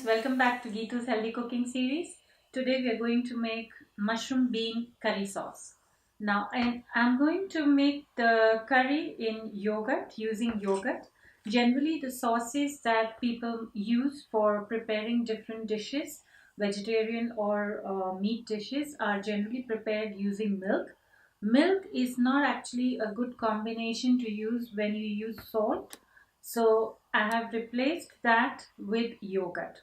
welcome back to Geetu's Healthy Cooking Series. Today we are going to make mushroom bean curry sauce. Now I'm going to make the curry in yogurt, using yogurt. Generally the sauces that people use for preparing different dishes, vegetarian or meat dishes, are generally prepared using milk. Milk is not actually a good combination to use when you use salt. So I have replaced that with yogurt,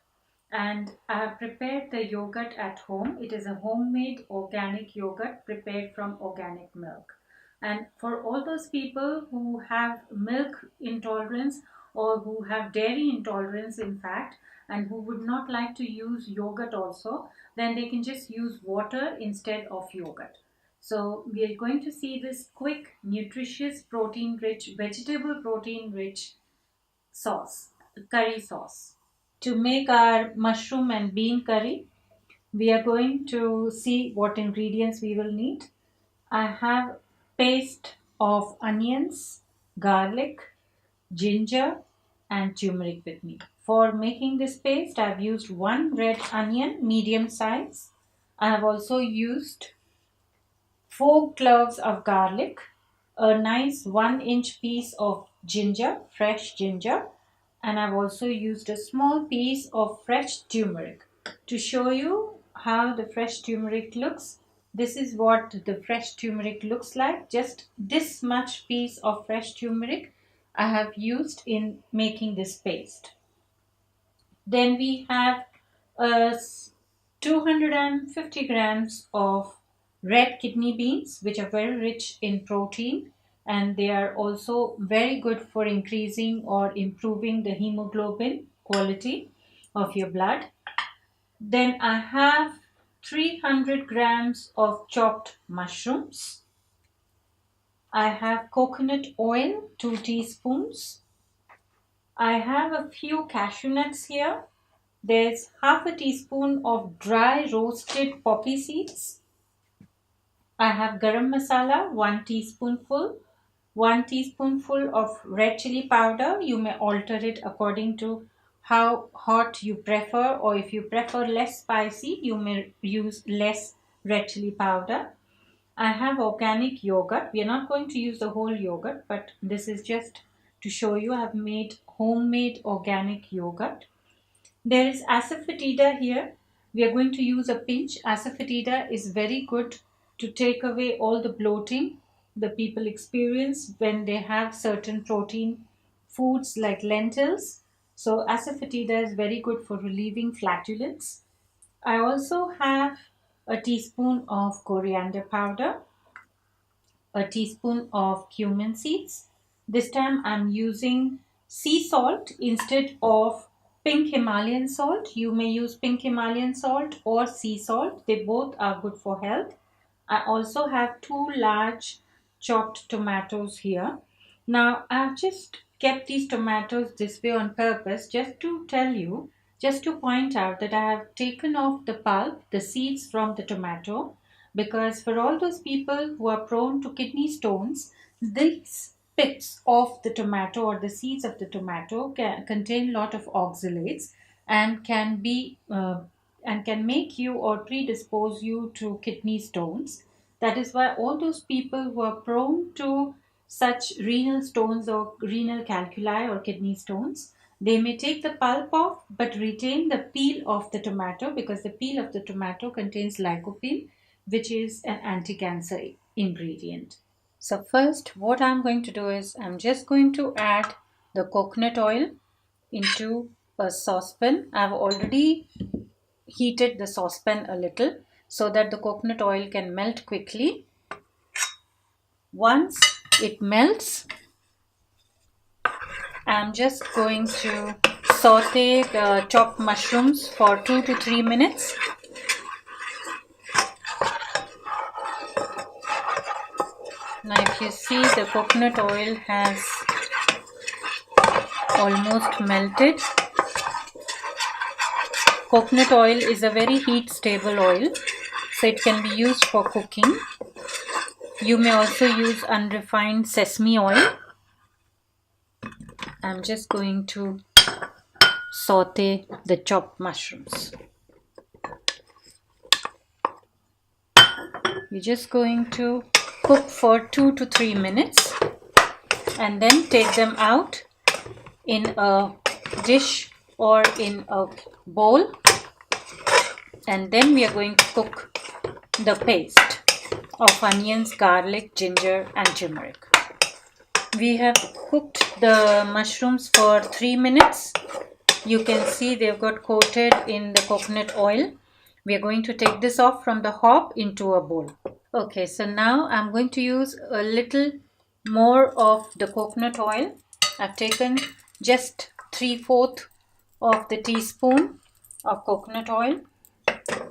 and I have prepared the yogurt at home. It is a homemade organic yogurt prepared from organic milk. And for all those people who have milk intolerance or who have dairy intolerance, in fact, and who would not like to use yogurt also, then they can just use water instead of yogurt. So we are going to see this quick, nutritious, protein rich, vegetable protein rich sauce, curry sauce. To make our mushroom and bean curry, we are going to see what ingredients we will need. I have paste of onions, garlic, ginger and turmeric with me. For making this paste, I have used one red onion, medium size. I have also used 4 cloves of garlic, a nice 1-inch piece of ginger, fresh ginger, and I've also used a small piece of fresh turmeric. To show you how the fresh turmeric looks, this is what the fresh turmeric looks like. Just this much piece of fresh turmeric I have used in making this paste. Then we have 250 grams of red kidney beans, which are very rich in protein, and they are also very good for increasing or improving the hemoglobin quality of your blood. Then I have 300 grams of chopped mushrooms. I have coconut oil, 2 teaspoons. I have a few cashew nuts here. There's half a teaspoon of dry roasted poppy seeds. I have garam masala, 1 teaspoonful. 1 teaspoonful of red chilli powder. You may alter it according to how hot you prefer, or if you prefer less spicy, you may use less red chilli powder. I have organic yogurt. We are not going to use the whole yogurt, but this is just to show you I have made homemade organic yogurt. There is Asafoetida here. We are going to use a pinch. Asafoetida is very good to take away all the bloating the people experience when they have certain protein foods like lentils. So Asafoetida is very good for relieving flatulence. I also have a teaspoon of coriander powder, a teaspoon of cumin seeds. This time I'm using sea salt instead of pink Himalayan salt. You may use pink Himalayan salt or sea salt. They both are good for health. I also have 2 large chopped tomatoes here. Now I've just kept these tomatoes this way on purpose just to tell you, just to point out that I have taken off the pulp, the seeds from the tomato, because for all those people who are prone to kidney stones, these pits of the tomato or the seeds of the tomato can contain a lot of oxalates and can be and can make you or predispose you to kidney stones. That is why all those people who are prone to such renal stones or renal calculi or kidney stones, they may take the pulp off but retain the peel of the tomato, because the peel of the tomato contains lycopene, which is an anti-cancer ingredient. So first what I'm going to do is I'm just going to add the coconut oil into a saucepan. I've already heated the saucepan a little so that the coconut oil can melt quickly. Once it melts, I'm just going to saute the chopped mushrooms for 2 to 3 minutes. Now if you see, the coconut oil has almost melted. Coconut oil is a very heat stable oil, so it can be used for cooking. You may also use unrefined sesame oil. I'm just going to saute the chopped mushrooms. We're just going to cook for 2 to 3 minutes and then take them out in a dish or in a bowl, and then we are going to cook the paste of onions, garlic, ginger and turmeric. We have cooked the mushrooms for 3 minutes. You can see they've got coated in the coconut oil. We are going to take this off from the hob into a bowl. Okay, so now I'm going to use a little more of the coconut oil. I've taken just 3/4 of the teaspoon of coconut oil.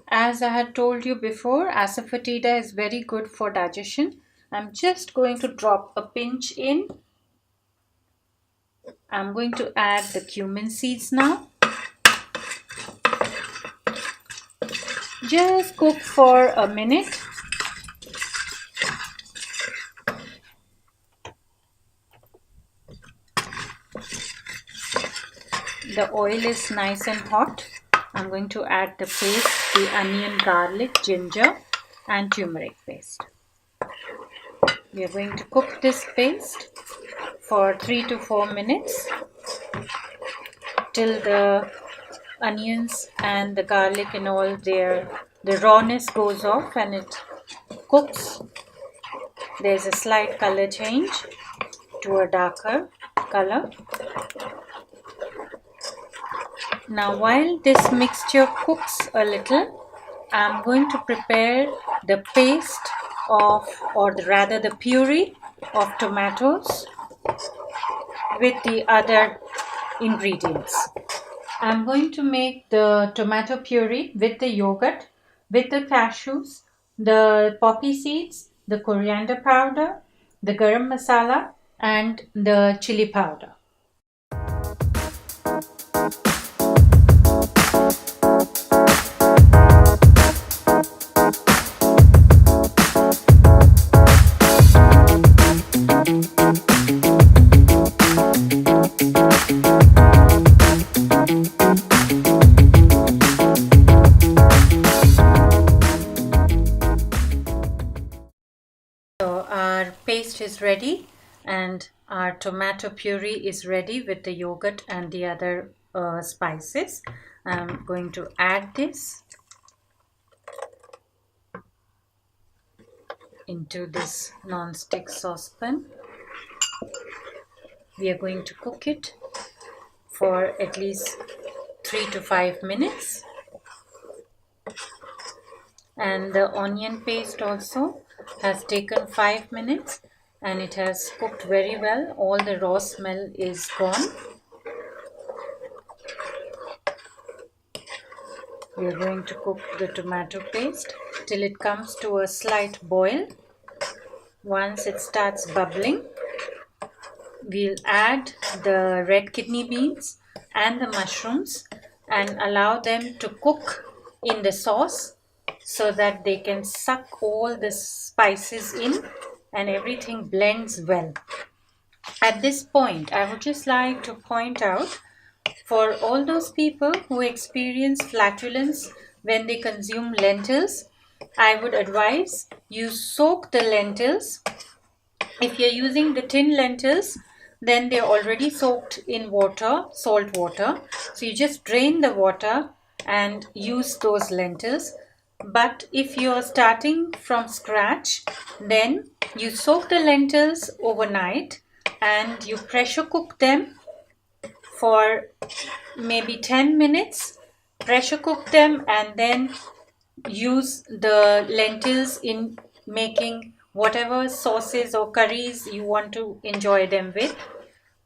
As I had told you before, Asafoetida is very good for digestion. I'm just going to drop a pinch in. I'm going to add the cumin seeds now. Just cook for a minute. The oil is nice and hot. I'm going to add the paste, the onion, garlic, ginger and turmeric paste. We are going to cook this paste for 3 to 4 minutes till the onions and the garlic and all the rawness goes off and it cooks. There's a slight color change to a darker color. Now while this mixture cooks a little, I'm going to prepare the paste of, or rather the puree of tomatoes with the other ingredients. I'm going to make the tomato puree with the yogurt, with the cashews, the poppy seeds, the coriander powder, the garam masala and the chilli powder. So our paste is ready and our tomato puree is ready with the yogurt and the other spices. I'm going to add this into this non-stick saucepan. We are going to cook it for at least 3 to 5 minutes. And the onion paste also has taken 5 minutes and it has cooked very well. All the raw smell is gone. We are going to cook the tomato paste till it comes to a slight boil. Once it starts bubbling, we'll add the red kidney beans and the mushrooms and allow them to cook in the sauce so that they can suck all the spices in and everything blends well. At this point, I would just like to point out, for all those people who experience flatulence when they consume lentils, I would advise you soak the lentils. If you're using the tin lentils, then they're already soaked in water, salt water. So you just drain the water and use those lentils. But if you're starting from scratch, then you soak the lentils overnight and you pressure cook them for maybe 10 minutes. Pressure cook them and then use the lentils in making whatever sauces or curries you want to enjoy them with.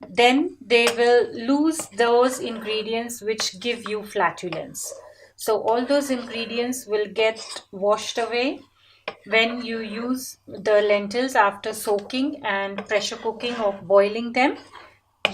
Then they will lose those ingredients which give you flatulence. So all those ingredients will get washed away when you use the lentils after soaking and pressure cooking or boiling them.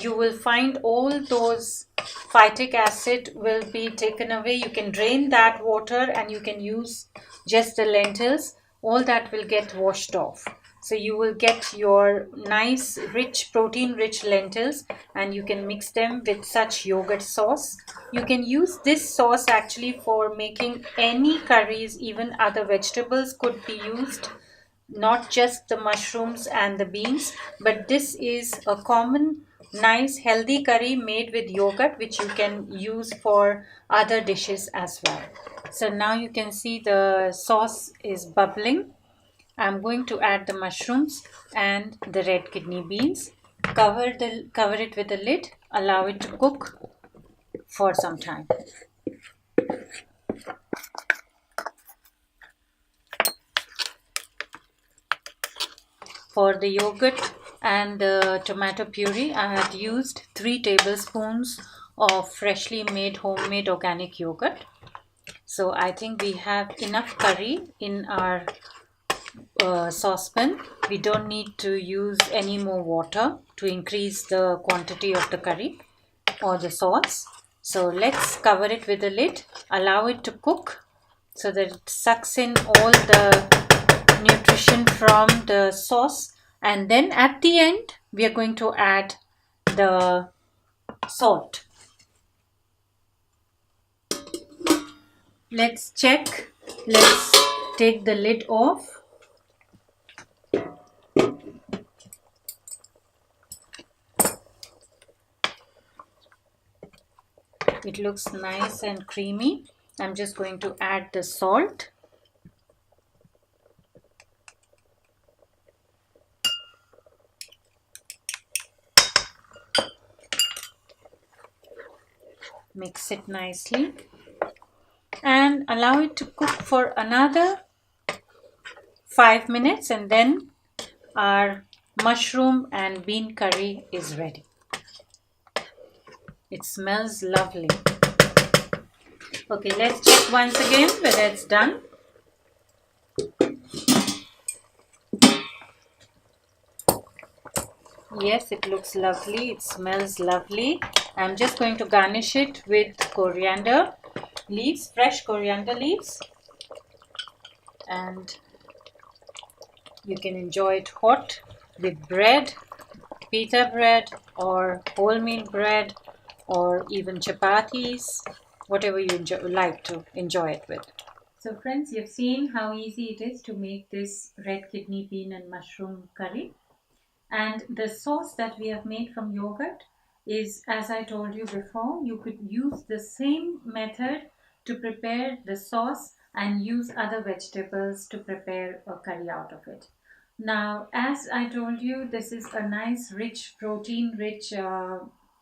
You will find all those phytic acid will be taken away. You can drain that water and you can use just the lentils. All that will get washed off. So you will get your nice, rich, protein-rich lentils, and you can mix them with such yogurt sauce. You can use this sauce actually for making any curries, even other vegetables could be used, not just the mushrooms and the beans, but this is a common, nice, healthy curry made with yogurt, which you can use for other dishes as well. So now you can see the sauce is bubbling. I'm going to add the mushrooms and the red kidney beans. Cover it with a lid. Allow it to cook for some time. For the yogurt and the tomato puree, I had used 3 tablespoons of freshly made homemade organic yogurt. So I think we have enough curry in our saucepan. We don't need to use any more water to increase the quantity of the curry or the sauce. So let's cover it with a lid, allow it to cook so that it sucks in all the nutrition from the sauce, and then at the end we are going to add the salt. Let's check. Let's take the lid off. It looks nice and creamy. I'm just going to add the salt. Mix it nicely and allow it to cook for another 5 minutes, and then our mushroom and bean curry is ready. It smells lovely. Okay, let's check once again whether it's done. Yes, it looks lovely. It smells lovely. I'm just going to garnish it with coriander leaves, fresh coriander leaves. And you can enjoy it hot with bread, pita bread or wholemeal bread, or even chapatis, whatever you like to enjoy it with. So friends, you've seen how easy it is to make this red kidney bean and mushroom curry. And the sauce that we have made from yogurt is, as I told you before, you could use the same method to prepare the sauce and use other vegetables to prepare a curry out of it. Now, as I told you, this is a nice, rich, protein-rich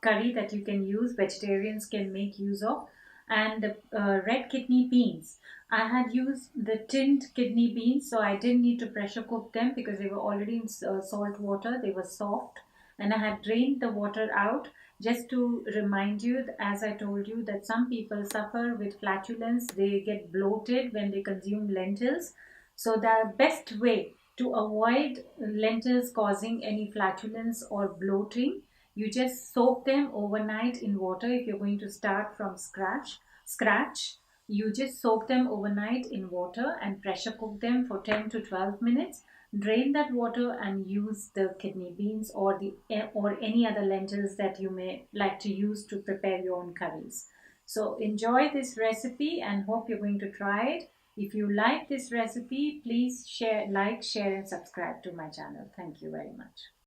curry that you can use, vegetarians can make use of. And the red kidney beans, I had used the tinned kidney beans, so I didn't need to pressure cook them because they were already in salt water. They were soft, and I had drained the water out just to remind you, as I told you, that some people suffer with flatulence. They get bloated when they consume lentils. So the best way to avoid lentils causing any flatulence or bloating, you just soak them overnight in water. If you're going to start from scratch, you just soak them overnight in water and pressure cook them for 10 to 12 minutes. Drain that water and use the kidney beans or any other lentils that you may like to use to prepare your own curries. So enjoy this recipe and hope you're going to try it. If you like this recipe, please share, and subscribe to my channel. Thank you very much.